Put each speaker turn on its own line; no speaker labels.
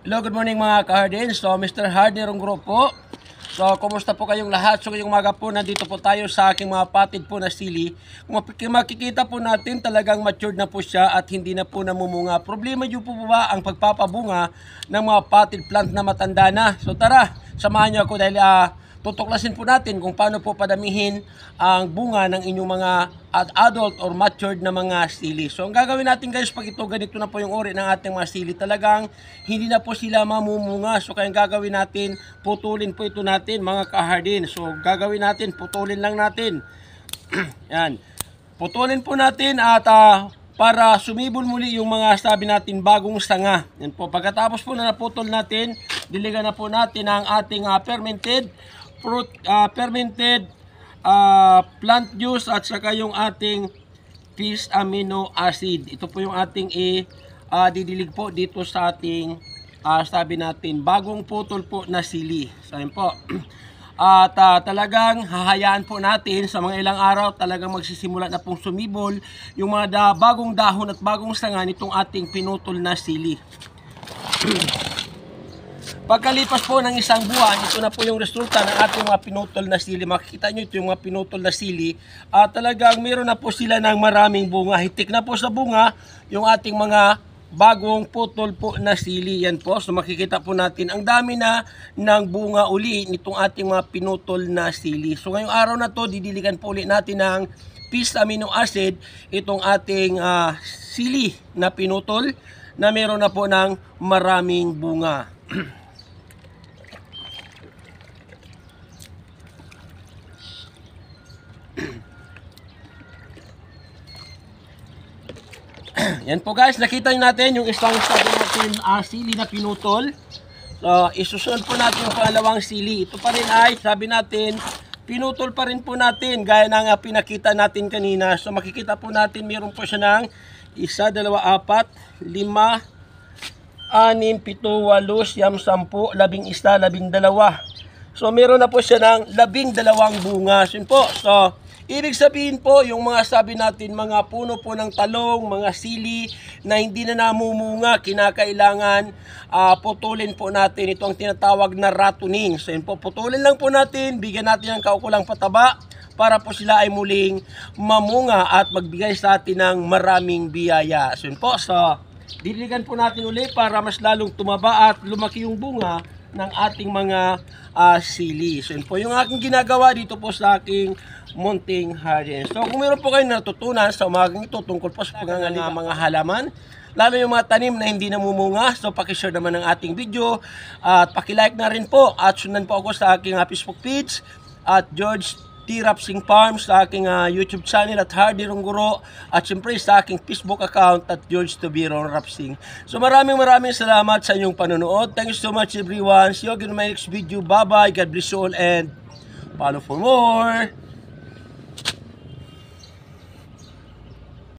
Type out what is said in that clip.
Hello, good morning mga ka-Hardin. So, Mr. Hardin Ronggro po. So, kumusta po kayong lahat? So, ngayong umaga po, nandito po tayo sa aking mga patid po na sili. Kung makikita po natin, talagang matured na po siya at hindi na po namumunga. Problema nyo po ba ang pagpapabunga ng mga potted plant na matanda na? So, tara, samahan nyo ako dahil tutuklasin po natin kung paano po padamihin ang bunga ng inyong mga adult or matured na mga sili. So, ang gagawin natin guys, pag ito ganito na po yung uri ng ating mga sili, talagang hindi na po sila mamumunga. So, kaya ang gagawin natin, putulin po ito natin mga ka-Hardin. So, gagawin natin, putulin lang natin. Yan. Putulin po natin at para sumibol muli yung mga sabi natin bagong sanga. Yan po. Pagkatapos po na naputol natin, diligan na po natin ang ating fermented fruit, fermented plant juice at saka yung ating fish amino acid. Ito po yung ating didilig po dito sa ating sabi natin bagong putol po na sili. So yun po. At talagang hahayaan po natin sa mga ilang araw talagang magsisimula na pong sumibol yung mga bagong dahon at bagong sanga nitong ating pinutol na sili. Pagkalipas po ng isang buwan, ito na po yung resulta ng ating mga pinutol na sili. Makikita nyo ito yung mga pinutol na sili. Talagang meron na po sila ng maraming bunga. Hitik na po sa bunga yung ating mga bagong putol po na sili. Yan po. So makikita po natin ang dami na ng bunga uli nitong ating mga pinutol na sili. So ngayong araw na to, didiligan po ulit natin ng fish amino acid itong ating sili na pinutol na meron na po ng maraming bunga. Yan po guys, nakita nyo natin yung isang sabi natin sili na pinutol. So, isusunod po natin yung pangalawang sili. Ito pa rin ay, sabi natin, pinutol pa rin po natin gaya ng pinakita natin kanina. So, makikita po natin, meron po siya ng 1, 2, 4, 5, 6, 7, 8, 9, 10, 11, 12. So, meron na po siya ng 12 bunga. So, yun po. So, ibig sabihin po, yung mga sabi natin, mga puno po ng talong, mga sili na hindi na namumunga, kinakailangan putulin po natin. Ito ang tinatawag na ratoning. So yun po, putulin lang po natin, bigyan natin ng kaukulang pataba para po sila ay muling mamunga at magbigay sa atin ng maraming biyaya. So yun po, so diligan po natin ulit para mas lalong tumaba at lumaki yung bunga ng ating mga sili. So yun po yung aking ginagawa dito po sa aking munting hardin. So kung meron po kayong natutunan sa umagang ito tungkol po sa mga halaman, lalo yung mga tanim na hindi namumunga, so pakishare naman ng ating video at pakilike na rin po at sundan po ako sa aking Facebook page at George T. Rapsing Farms, sa aking YouTube channel at Hardin Ronggro at syempre sa aking Facebook account at George Tobiro Rapsing. So maraming salamat sa inyong panonood. Thank you so much everyone. See you again in my next video. Bye bye. God bless you all and follow for more.